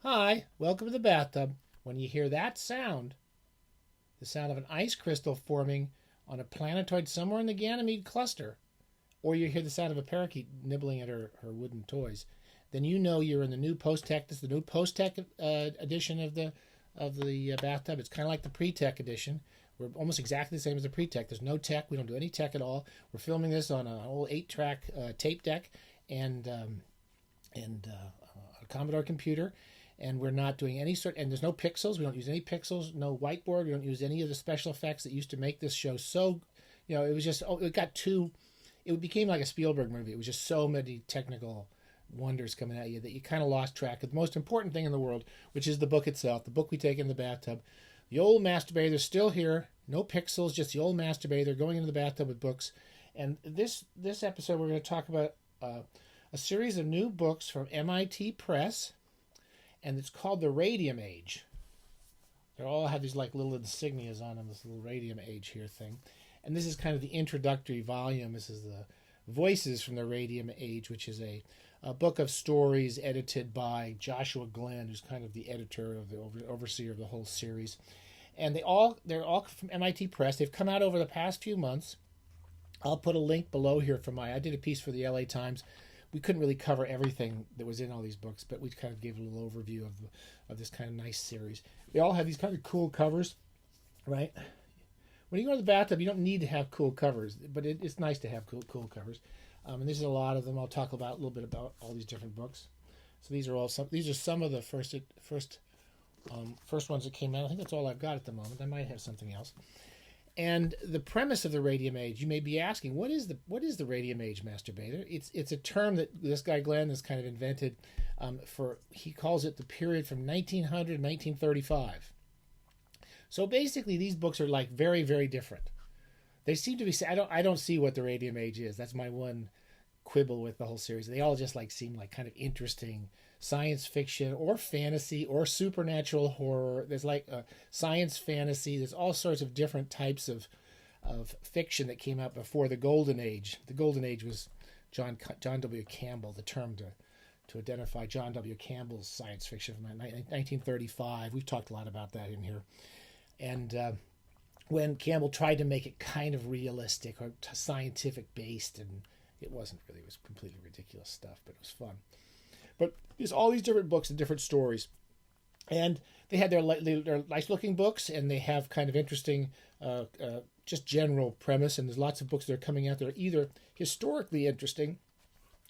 Hi, welcome to the bathtub. When you hear that sound, the sound of an ice crystal forming on a planetoid somewhere in the Ganymede cluster, or you hear the sound of a parakeet nibbling at her wooden toys, then you know you're in the new post-tech. This is the new post-tech edition of the bathtub. It's kind of like the pre-tech edition. We're almost exactly the same as the pre-tech. There's no tech. We don't do any tech at all. We're filming this on an old 8-track tape deck and a Commodore computer, and we're not doing any sort. And there's no pixels. We don't use any pixels. No whiteboard. We don't use any of the special effects that used to make this show so. It was just. It got too. It became like a Spielberg movie. It was just so many technical wonders coming at you that you kind of lost track of the most important thing in the world, which is the book itself, the book we take in the bathtub. The old masturbator's still here, no pixels, just the old masturbator going into the bathtub with books. And this episode, we're going to talk about a series of new books from MIT Press, and it's called the Radium Age. They all have these like little insignias on them, this little Radium Age here thing. And this is kind of the introductory volume. This is the Voices from the Radium Age, which is a book of stories edited by Joshua Glenn, who's kind of the editor of the overseer of the whole series. And they're all from MIT Press. They've come out over the past few months. I'll put a link below here for I did a piece for the LA Times. We couldn't really cover everything that was in all these books, but we kind of gave a little overview of this kind of nice series. They all have these kind of cool covers, right? When you go to the bathtub, you don't need to have cool covers, but it's nice to have cool covers. And there's a lot of them. I'll talk about a little bit about all these different books. So these are some of the first ones that came out. I think that's all I've got at the moment. I might have something else. And the premise of the Radium Age, you may be asking, what is the Radium Age, masturbator? It's a term that this guy Glenn has kind of invented he calls it the period from 1900 to 1935. So basically, these books are like very, very different. They seem to be. I don't see what the Radium Age is. That's my one quibble with the whole series. They all just seem like kind of interesting science fiction or fantasy or supernatural horror. There's science fantasy. There's all sorts of different types of fiction that came out before the Golden Age. The Golden Age was John W. Campbell, the term to identify John W. Campbell's science fiction from 1935. We've talked a lot about that in here. And when Campbell tried to make it kind of realistic or scientific based, and it wasn't really, it was completely ridiculous stuff, but it was fun. But there's all these different books and different stories. And they had their nice looking books, and they have kind of interesting, just general premise. And there's lots of books that are coming out that are either historically interesting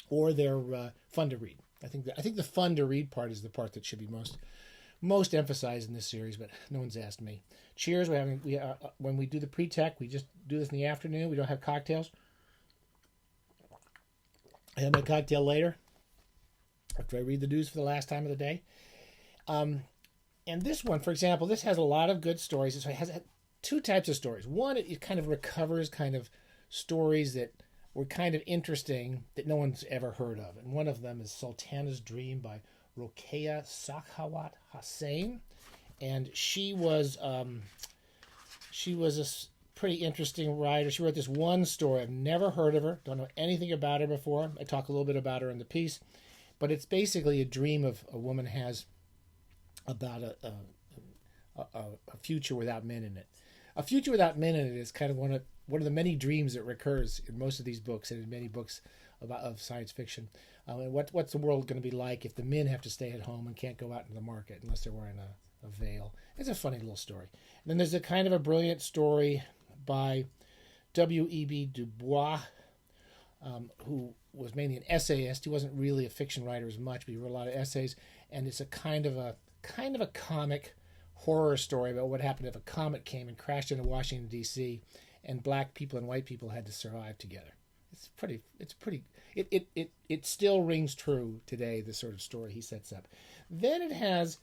or they're fun to read. I think the fun to read part is the part that should be most emphasized in this series, but no one's asked me. Cheers! When we do the pre-tech, we just do this in the afternoon. We don't have cocktails. I have my cocktail later, after I read the news for the last time of the day. And this one, for example, this has a lot of good stories. So it has two types of stories. One, it kind of recovers kind of stories that were kind of interesting that no one's ever heard of. And one of them is Sultanas Dream by Rokeya Sakhawat Hossain, and she was a pretty interesting writer. She wrote this one story. I've never heard of her, don't know anything about her before. I talk a little bit about her in the piece, but it's basically a dream of a woman has about a future without men in it. A future without men in it is kind of one of the many dreams that recurs in most of these books and in many books of science fiction. And what's the world going to be like if the men have to stay at home and can't go out into the market unless they're wearing a veil? It's a funny little story. And then there's a kind of a brilliant story by W.E.B. Dubois, who was mainly an essayist. He wasn't really a fiction writer as much, but he wrote a lot of essays. And it's a kind of a comic horror story about what happened if a comet came and crashed into Washington, D.C., and black people and white people had to survive together. It still rings true today, the sort of story he sets up. Then it has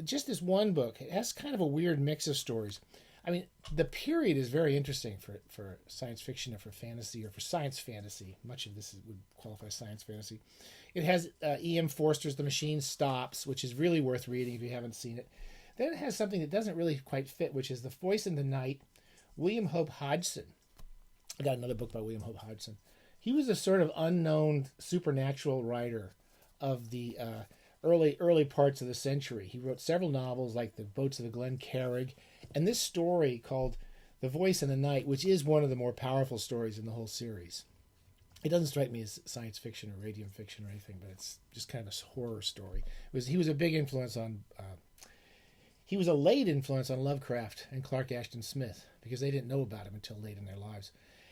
just this one book. It has kind of a weird mix of stories. I mean, the period is very interesting for science fiction or for fantasy or for science fantasy. Much of this would qualify as science fantasy. It has E.M. Forster's The Machine Stops, which is really worth reading if you haven't seen it. Then it has something that doesn't really quite fit, which is The Voice in the Night, William Hope Hodgson. I got another book by William Hope Hodgson. He was a sort of unknown supernatural writer of the early parts of the century. He wrote several novels like The Boats of the Glen Carrig, and this story called The Voice in the Night, which is one of the more powerful stories in the whole series. It doesn't strike me as science fiction or radium fiction or anything, but it's just kind of a horror story. He was a big influence on. He was a late influence on Lovecraft and Clark Ashton Smith because they didn't know about him until late in their lives.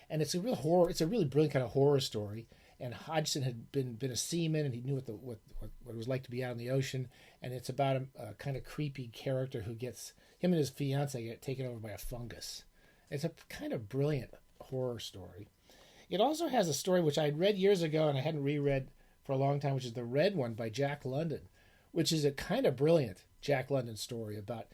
And it's a real horror. It's a really brilliant kind of horror story. And Hodgson had been a seaman, and he knew what it was like to be out in the ocean. And it's about a kind of creepy character who gets him and his fiance get taken over by a fungus. It's a kind of brilliant horror story. It also has a story which I had read years ago and I hadn't reread for a long time, which is The Red One by Jack London, which is a kind of brilliant Jack London story about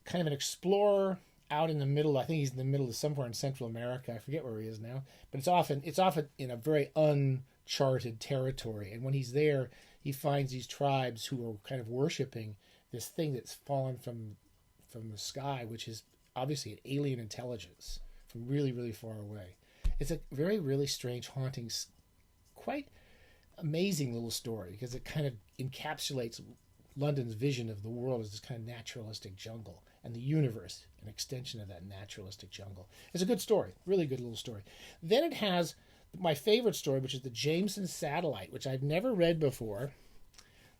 kind of an explorer out in the middle. I think he's in the middle of somewhere in Central America. I forget where he is now, but it's often in a very uncharted territory. And when he's there, he finds these tribes who are kind of worshiping this thing that's fallen from the sky, which is obviously an alien intelligence from really, really far away. It's a very, really strange, haunting, quite amazing little story because it kind of encapsulates London's vision of the world as this kind of naturalistic jungle and the universe, an extension of that naturalistic jungle. It's a good story, really good little story. Then it has my favorite story, which is the Jameson Satellite, which I've never read before.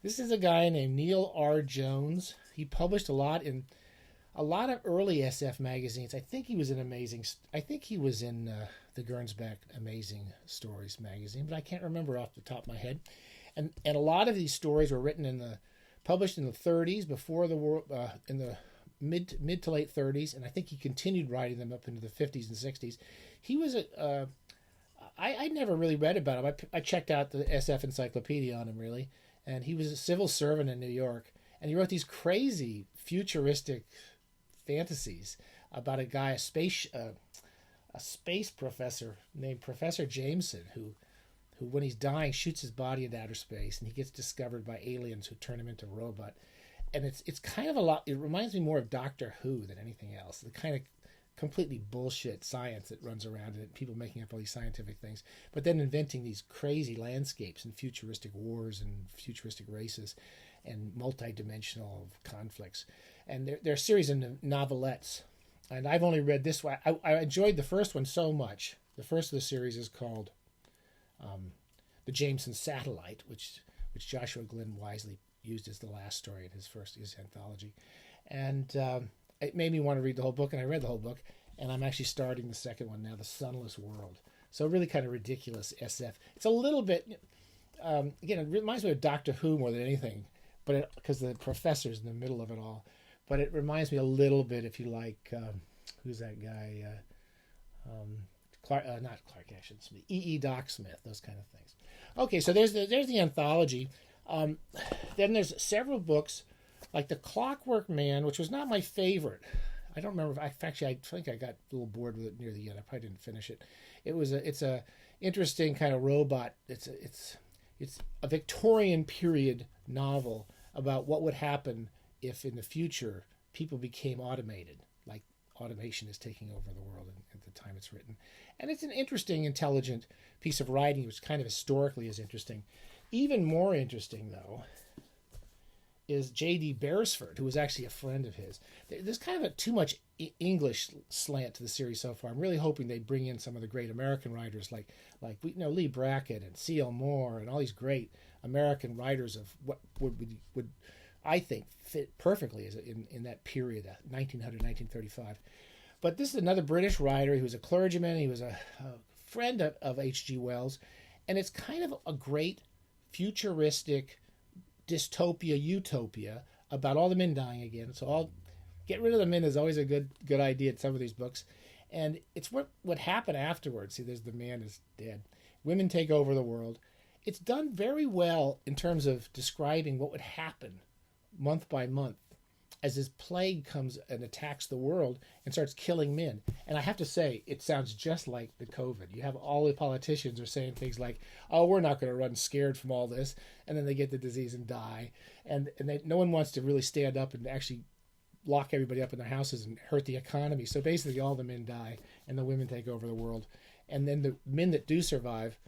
This is a guy named Neil R. Jones. He published a lot of early SF magazines. I think he was in the Gernsback Amazing Stories magazine, but I can't remember off the top of my head. And a lot of these stories were published in the 30s, before the war, in the mid to late 30s, and I think he continued writing them up into the 50s and 60s. He was I never really read about him. I checked out the SF encyclopedia on him, really, and he was a civil servant in New York, and he wrote these crazy futuristic fantasies about a guy, a space professor named Professor Jameson, who when he's dying shoots his body into outer space, and he gets discovered by aliens who turn him into a robot. And it's kind of a lot. It reminds me more of Doctor Who than anything else. The kind of completely bullshit science that runs around it, people making up all these scientific things, but then inventing these crazy landscapes and futuristic wars and futuristic races and multi-dimensional conflicts. And they're a series of novelettes. And I've only read this one. I enjoyed the first one so much. The first of the series is called The Jameson Satellite, which Joshua Glenn wisely used as the last story in his anthology. And it made me want to read the whole book, and I read the whole book. And I'm actually starting the second one now, The Sunless World. So really kind of ridiculous SF. It's a little bit, again, it reminds me of Doctor Who more than anything, but because the professor's in the middle of it all. But it reminds me a little bit, if you like, who's that guy? Not Clark Ashton Smith, E. Doc Smith, those kind of things. Okay, so there's the anthology. Then there's several books, like The Clockwork Man, which was not my favorite. I don't remember. I think I got a little bored with it near the end. I probably didn't finish it. It's a interesting kind of robot. It's a Victorian period novel about what would happen if in the future people became automated, like automation is taking over the world at the time it's written. And it's an interesting, intelligent piece of writing, which kind of historically is interesting. Even more interesting, though, is J.D. Beresford, who was actually a friend of his. There's kind of a too much English slant to the series so far. I'm really hoping they bring in some of the great American writers like Lee Brackett and C.L. Moore and all these great American writers of what would I think fit perfectly as in that period, 1900, 1935. But this is another British writer. He was a clergyman. He was a friend of H.G. Wells. And it's kind of a great futuristic dystopia, utopia about all the men dying again. So get rid of the men is always a good idea in some of these books. And it's what happened afterwards. See, there's the man is dead. Women take over the world. It's done very well in terms of describing what would happen month by month as this plague comes and attacks the world and starts killing men. And I have to say, it sounds just like the COVID. You have all the politicians are saying things like, oh, we're not going to run scared from all this. And then they get the disease and die. And no one wants to really stand up and actually lock everybody up in their houses and hurt the economy. So basically all the men die and the women take over the world. And then the men that do survive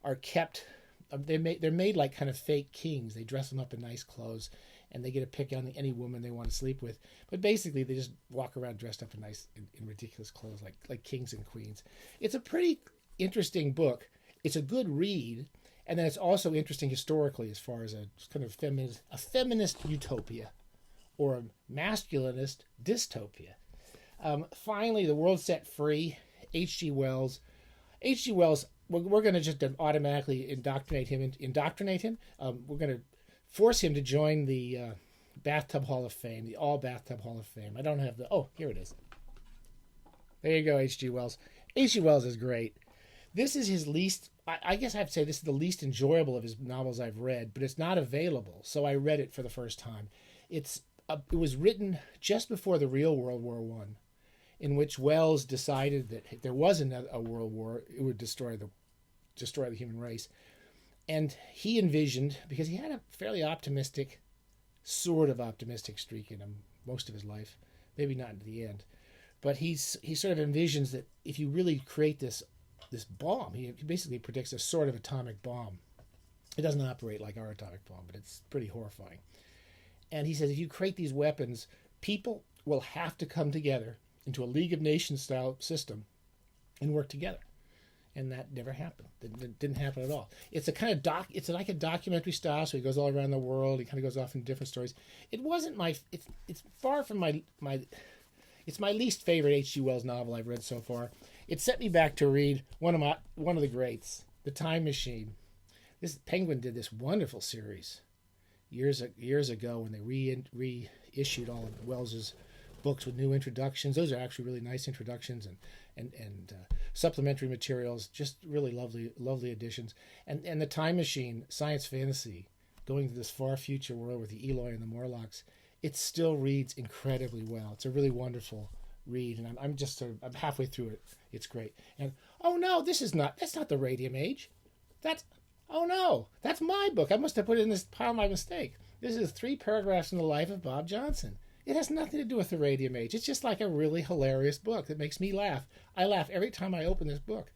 are kept they're made like kind of fake kings. They dress them up in nice clothes, and they get to pick on any woman they want to sleep with. But basically, they just walk around dressed up in ridiculous clothes, like kings and queens. It's a pretty interesting book. It's a good read, and then it's also interesting historically as far as a kind of feminist utopia, or a masculinist dystopia. Finally, The World Set Free, H.G. Wells. H.G. Wells, we're going to just automatically indoctrinate him. We're going to force him to join the Bathtub Hall of Fame, the All Bathtub Hall of Fame. I don't have the... Oh, here it is. There you go, H.G. Wells. H.G. Wells is great. This is his least... I guess I have to say this is the least enjoyable of his novels I've read, but it's not available, so I read it for the first time. It was written just before the real World War I, in which Wells decided that if there was a world war, it would destroy the human race. And he envisioned, because he had a fairly optimistic streak in him most of his life, maybe not at the end, but he sort of envisions that if you really create this bomb, he basically predicts a sort of atomic bomb. It doesn't operate like our atomic bomb, but it's pretty horrifying. And he says if you create these weapons, people will have to come together into a League of Nations style system and work together. And that never happened. It didn't happen at all. It's a kind of it's like a documentary style, so he goes all around the world. He kind of goes off in different stories. It wasn't it's far from my it's my least favorite H.G. Wells novel I've read so far. It set me back to read one of the greats, The Time Machine. This Penguin did this wonderful series years ago when they reissued all of Wells's books with new introductions. Those are actually really nice introductions and supplementary materials, just really lovely additions. And The Time Machine, science fantasy, going to this far future world with the Eloi and the Morlocks, it still reads incredibly well. It's a really wonderful read, and I'm halfway through it. It's great. And oh no, that's not the Radium Age. That's my book. I must have put it in this pile by mistake. This is 3 paragraphs in the life of Bob Johnson. It has nothing to do with the Radium Age. It's just like a really hilarious book that makes me laugh. I laugh every time I open this book.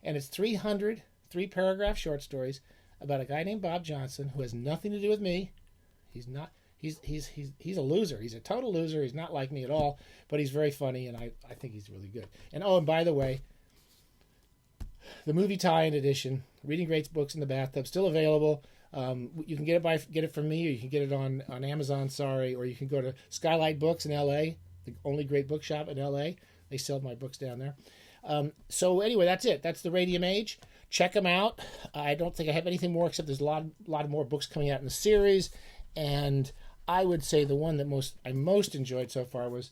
And it's 300 3-paragraph short stories about a guy named Bob Johnson who has nothing to do with me. He's a loser. He's a total loser. He's not like me at all, but he's very funny, and I think he's really good. And by the way, the movie tie-in edition, Reading Great Books in the Bathtub, still available. You can get it from me, or you can get it on Amazon, or you can go to Skylight Books in L.A., the only great bookshop in L.A. They sell my books down there. So anyway, that's it. That's the Radium Age. Check them out. I don't think I have anything more, except there's a lot of more books coming out in the series, and I would say the one that I most enjoyed so far was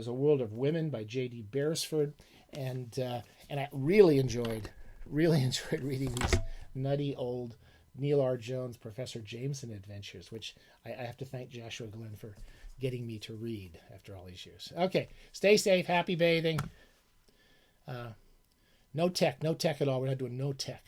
A World of Women by J.D. Beresford, and I really enjoyed reading these nutty old Neil R. Jones, Professor Jameson adventures, which I have to thank Joshua Glenn for getting me to read after all these years. Okay, stay safe, happy bathing. No tech at all. We're not doing no tech.